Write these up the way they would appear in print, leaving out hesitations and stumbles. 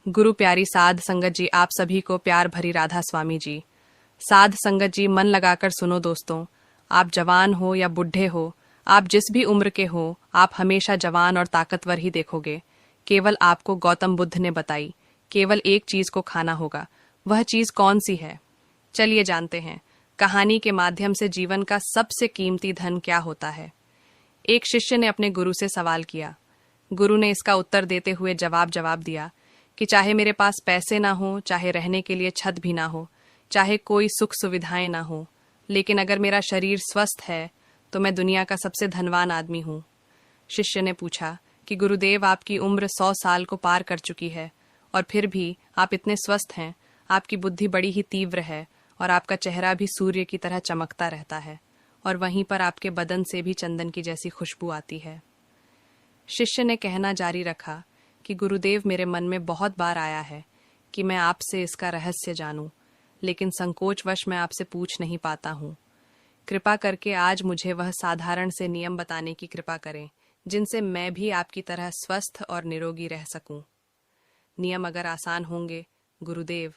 गुरु प्यारी साध संगत जी, आप सभी को प्यार भरी राधा स्वामी जी। साध संगत जी, मन लगाकर सुनो दोस्तों। आप जवान हो या बुढ़े हो, आप जिस भी उम्र के हो, आप हमेशा जवान और ताकतवर ही देखोगे। केवल आपको गौतम बुद्ध ने बताई, केवल एक चीज को खाना होगा। वह चीज कौन सी है? चलिए जानते हैं। कहानी के माध्यम से जीवन का सबसे कीमती धन क्या होता है। एक शिष्य ने अपने गुरु से सवाल किया। गुरु ने इसका उत्तर देते हुए जवाब दिया कि चाहे मेरे पास पैसे ना हो, चाहे रहने के लिए छत भी ना हो, चाहे कोई सुख सुविधाएं ना हो, लेकिन अगर मेरा शरीर स्वस्थ है तो मैं दुनिया का सबसे धनवान आदमी हूँ। शिष्य ने पूछा कि गुरुदेव, आपकी उम्र 100 साल को पार कर चुकी है और फिर भी आप इतने स्वस्थ हैं। आपकी बुद्धि बड़ी ही तीव्र है और आपका चेहरा भी सूर्य की तरह चमकता रहता है और वहीं पर आपके बदन से भी चंदन की जैसी खुशबू आती है। शिष्य ने कहना जारी रखा कि गुरुदेव, मेरे मन में बहुत बार आया है कि मैं आपसे इसका रहस्य जानूं, लेकिन संकोचवश मैं आपसे पूछ नहीं पाता हूँ। कृपा करके आज मुझे वह साधारण से नियम बताने की कृपा करें जिनसे मैं भी आपकी तरह स्वस्थ और निरोगी रह सकूं। नियम अगर आसान होंगे गुरुदेव,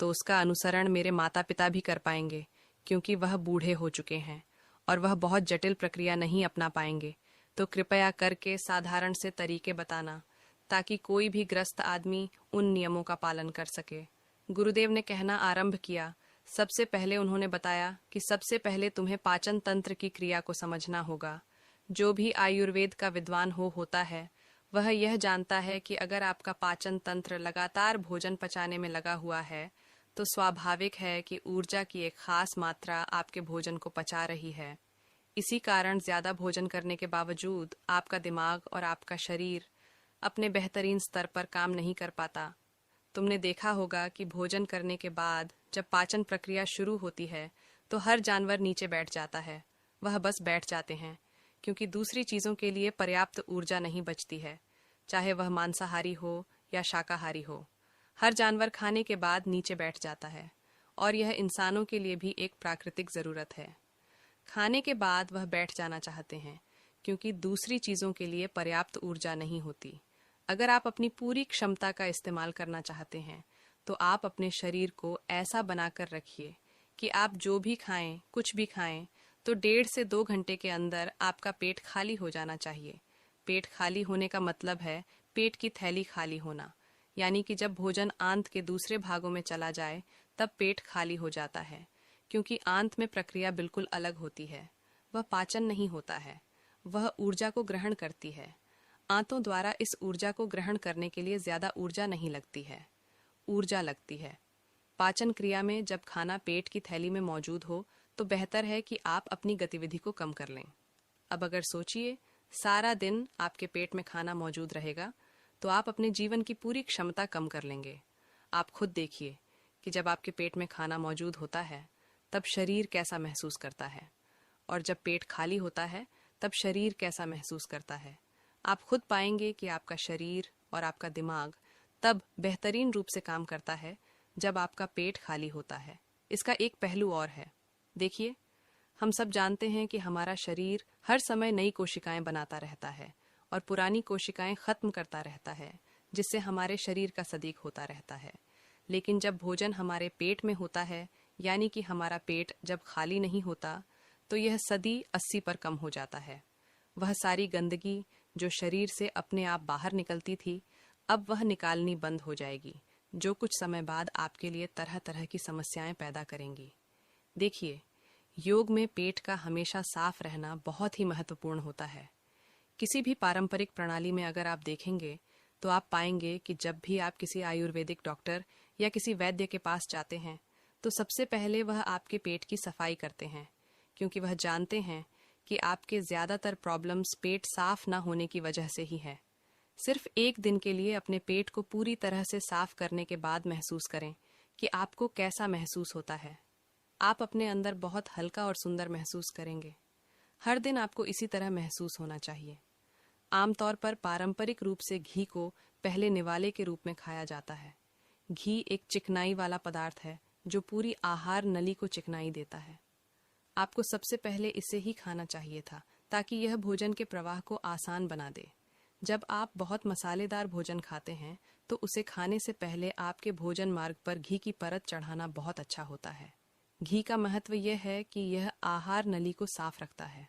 तो उसका अनुसरण मेरे माता पिता भी कर पाएंगे, क्योंकि वह बूढ़े हो चुके हैं और वह बहुत जटिल प्रक्रिया नहीं अपना पाएंगे। तो कृपया करके साधारण से तरीके बताना, ताकि कोई भी ग्रस्त आदमी उन नियमों का पालन कर सके। गुरुदेव ने कहना आरंभ किया। सबसे पहले उन्होंने बताया कि सबसे पहले तुम्हें पाचन तंत्र की क्रिया को समझना होगा। जो भी आयुर्वेद का विद्वान होता है, वह यह जानता है कि अगर आपका पाचन तंत्र लगातार भोजन पचाने में लगा हुआ है, तो स्वाभाविक है कि ऊर्जा की एक खास मात्रा आपके भोजन को पचा रही है। इसी कारण ज्यादा भोजन करने के बावजूद आपका दिमाग और आपका शरीर अपने बेहतरीन स्तर पर काम नहीं कर पाता। तुमने देखा होगा कि भोजन करने के बाद जब पाचन प्रक्रिया शुरू होती है तो हर जानवर नीचे बैठ जाता है। वह बस बैठ जाते हैं, क्योंकि दूसरी चीजों के लिए पर्याप्त ऊर्जा नहीं बचती है, चाहे वह मांसाहारी हो या शाकाहारी हो। हर जानवर खाने के बाद नीचे बैठ जाता है और यह इंसानों के लिए भी एक प्राकृतिक जरूरत है। खाने के बाद वह बैठ जाना चाहते हैं, क्योंकि दूसरी चीजों के लिए पर्याप्त ऊर्जा नहीं होती। अगर आप अपनी पूरी क्षमता का इस्तेमाल करना चाहते हैं, तो आप अपने शरीर को ऐसा बनाकर रखिए कि आप जो भी खाएं, कुछ भी खाएं, तो 1.5 से 2 घंटे के अंदर आपका पेट खाली हो जाना चाहिए। पेट खाली होने का मतलब है पेट की थैली खाली होना, यानी कि जब भोजन आंत के दूसरे भागों में चला जाए तब पेट खाली हो जाता है, क्योंकि आंत में प्रक्रिया बिल्कुल अलग होती है। वह पाचन नहीं होता है, वह ऊर्जा को ग्रहण करती है। आंतों द्वारा इस ऊर्जा को ग्रहण करने के लिए ज्यादा ऊर्जा नहीं लगती है, ऊर्जा लगती है। पाचन क्रिया में जब खाना पेट की थैली में मौजूद हो तो बेहतर है कि आप अपनी गतिविधि को कम कर लें। अब अगर सोचिए, सारा दिन आपके पेट में खाना मौजूद रहेगा तो आप अपने जीवन की पूरी क्षमता कम कर लेंगे। आप खुद देखिए कि जब आपके पेट में खाना मौजूद होता है तब शरीर कैसा महसूस करता है, और जब पेट खाली होता है तब शरीर कैसा महसूस करता है। आप खुद पाएंगे कि आपका शरीर और आपका दिमाग तब बेहतरीन रूप से काम करता है जब आपका पेट खाली होता है। इसका एक पहलू और है। देखिए, हम सब जानते हैं कि हमारा शरीर हर समय नई कोशिकाएं बनाता रहता है और पुरानी कोशिकाएं खत्म करता रहता है, जिससे हमारे शरीर का सदीक होता रहता है। लेकिन जब भोजन हमारे पेट में होता है, यानी कि हमारा पेट जब खाली नहीं होता, तो यह सदी 80 पर कम हो जाता है। वह सारी गंदगी जो शरीर से अपने आप बाहर निकलती थी, अब वह निकालनी बंद हो जाएगी, जो कुछ समय बाद आपके लिए तरह तरह की समस्याएं पैदा करेंगी। देखिए, योग में पेट का हमेशा साफ रहना बहुत ही महत्वपूर्ण होता है। किसी भी पारंपरिक प्रणाली में अगर आप देखेंगे तो आप पाएंगे कि जब भी आप किसी आयुर्वेदिक डॉक्टर या किसी वैद्य के पास जाते हैं तो सबसे पहले वह आपके पेट की सफाई करते हैं, क्योंकि वह जानते हैं कि आपके ज्यादातर प्रॉब्लम्स पेट साफ ना होने की वजह से ही है। सिर्फ एक दिन के लिए अपने पेट को पूरी तरह से साफ करने के बाद महसूस करें कि आपको कैसा महसूस होता है। आप अपने अंदर बहुत हल्का और सुंदर महसूस करेंगे। हर दिन आपको इसी तरह महसूस होना चाहिए। आमतौर पर पारंपरिक रूप से घी को पहले निवाले के रूप में खाया जाता है। घी एक चिकनाई वाला पदार्थ है जो पूरी आहार नली को चिकनाई देता है। आपको सबसे पहले इसे ही खाना चाहिए था, ताकि यह भोजन के प्रवाह को आसान बना दे। जब आप बहुत मसालेदार भोजन खाते हैं तो उसे खाने से पहले आपके भोजन मार्ग पर घी की परत चढ़ाना बहुत अच्छा होता है। घी का महत्व यह है कि यह आहार नली को साफ रखता है।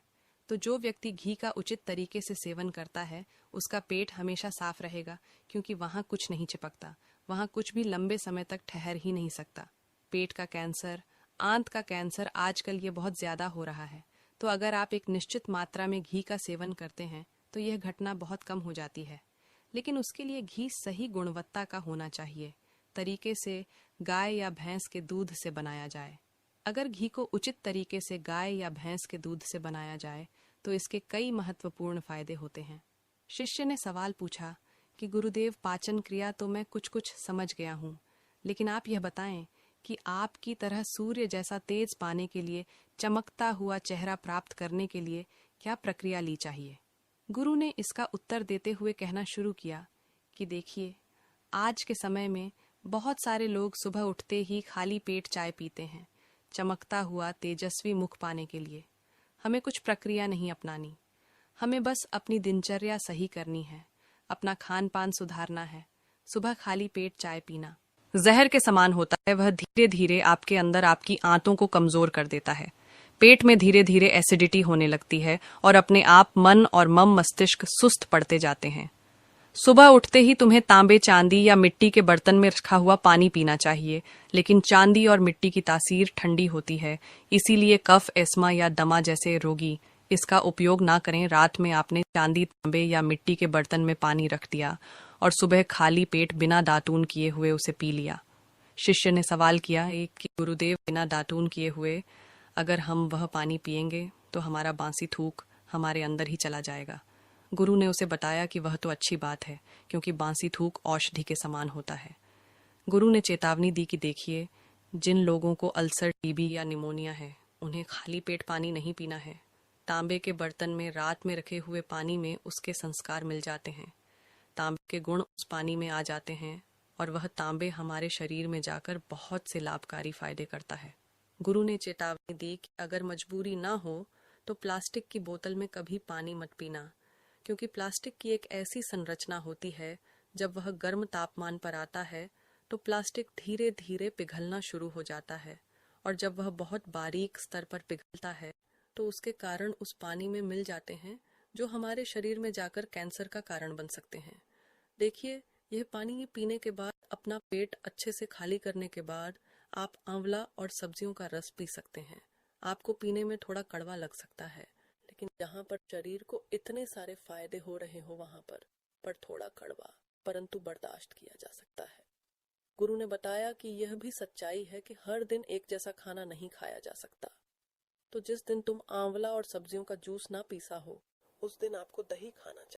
तो जो व्यक्ति घी का उचित तरीके से सेवन करता है उसका पेट हमेशा साफ रहेगा, क्योंकि वहाँ कुछ नहीं चिपकता, वहाँ कुछ भी लंबे समय तक ठहर ही नहीं सकता। पेट का कैंसर, आंत का कैंसर आजकल ये बहुत ज्यादा हो रहा है। तो अगर आप एक निश्चित मात्रा में घी का सेवन करते हैं तो यह घटना बहुत कम हो जाती है। लेकिन उसके लिए घी सही गुणवत्ता का होना चाहिए, तरीके से गाय या भैंस के दूध से बनाया जाए। अगर घी को उचित तरीके से गाय या भैंस के दूध से बनाया जाए तो इसके कई महत्वपूर्ण फायदे होते हैं। शिष्य ने सवाल पूछा कि गुरुदेव, पाचन क्रिया तो मैं कुछ कुछ समझ गया हूँ, लेकिन आप यह बताएं कि आपकी तरह सूर्य जैसा तेज पाने के लिए, चमकता हुआ चेहरा प्राप्त करने के लिए क्या प्रक्रिया ली चाहिए। गुरु ने इसका उत्तर देते हुए कहना शुरू किया कि देखिए, आज के समय में बहुत सारे लोग सुबह उठते ही खाली पेट चाय पीते हैं, चमकता हुआ तेजस्वी मुख पाने के लिए। हमें कुछ प्रक्रिया नहीं अपनानी, हमें बस अपनी दिनचर्या सही करनी है, अपना खान पान सुधारना है। सुबह खाली पेट चाय पीना जहर के समान होता है, वह धीरे धीरे आपके अंदर आपकी आंतों को कमजोर कर देता है। पेट में धीरे धीरे एसिडिटी होने लगती है और अपने आप मन और मस्तिष्क सुस्त पड़ते जाते हैं। सुबह उठते ही तुम्हें तांबे, चांदी या मिट्टी के बर्तन में रखा हुआ पानी पीना चाहिए, लेकिन चांदी और मिट्टी की तासीर ठंडी होती है, इसीलिए कफ, एस्मा या दमा जैसे रोगी इसका उपयोग ना करें। रात में आपने चांदी, तांबे या मिट्टी के बर्तन में पानी रख दिया और सुबह खाली पेट बिना दातून किए हुए उसे पी लिया। शिष्य ने सवाल किया कि गुरुदेव, बिना दातून किए हुए अगर हम वह पानी पिएंगे तो हमारा बांसी थूक हमारे अंदर ही चला जाएगा। गुरु ने उसे बताया कि वह तो अच्छी बात है, क्योंकि बांसी थूक औषधि के समान होता है। गुरु ने चेतावनी दी कि देखिए, जिन लोगों को अल्सर, टीबी या निमोनिया है, उन्हें खाली पेट पानी नहीं पीना है। तांबे के बर्तन में रात में रखे हुए पानी में उसके संस्कार मिल जाते हैं, तांबे के गुण उस पानी में आ जाते हैं और वह तांबे हमारे शरीर में जाकर बहुत से लाभकारी फायदे करता है। गुरु ने चेतावनी दी कि अगर मजबूरी ना हो तो प्लास्टिक की बोतल में कभी पानी मत पीना, क्योंकि प्लास्टिक की एक ऐसी संरचना होती है, जब वह गर्म तापमान पर आता है तो प्लास्टिक धीरे धीरे पिघलना शुरू हो जाता है, और जब वह बहुत बारीक स्तर पर पिघलता है तो उसके कारण उस पानी में मिल जाते हैं, जो हमारे शरीर में जाकर कैंसर का कारण बन सकते हैं। देखिए, यह पानी पीने के बाद, अपना पेट अच्छे से खाली करने के बाद, आप आंवला और सब्जियों का रस पी सकते हैं। आपको पीने में थोड़ा कड़वा लग सकता है, लेकिन जहाँ पर शरीर को इतने सारे फायदे हो रहे हो वहाँ पर थोड़ा कड़वा, परंतु बर्दाश्त किया जा सकता है। गुरु ने बताया कि यह भी सच्चाई है कि हर दिन एक जैसा खाना नहीं खाया जा सकता। तो जिस दिन तुम आंवला और सब्जियों का जूस ना पीसा हो, उस दिन आपको दही खाना चाहिए।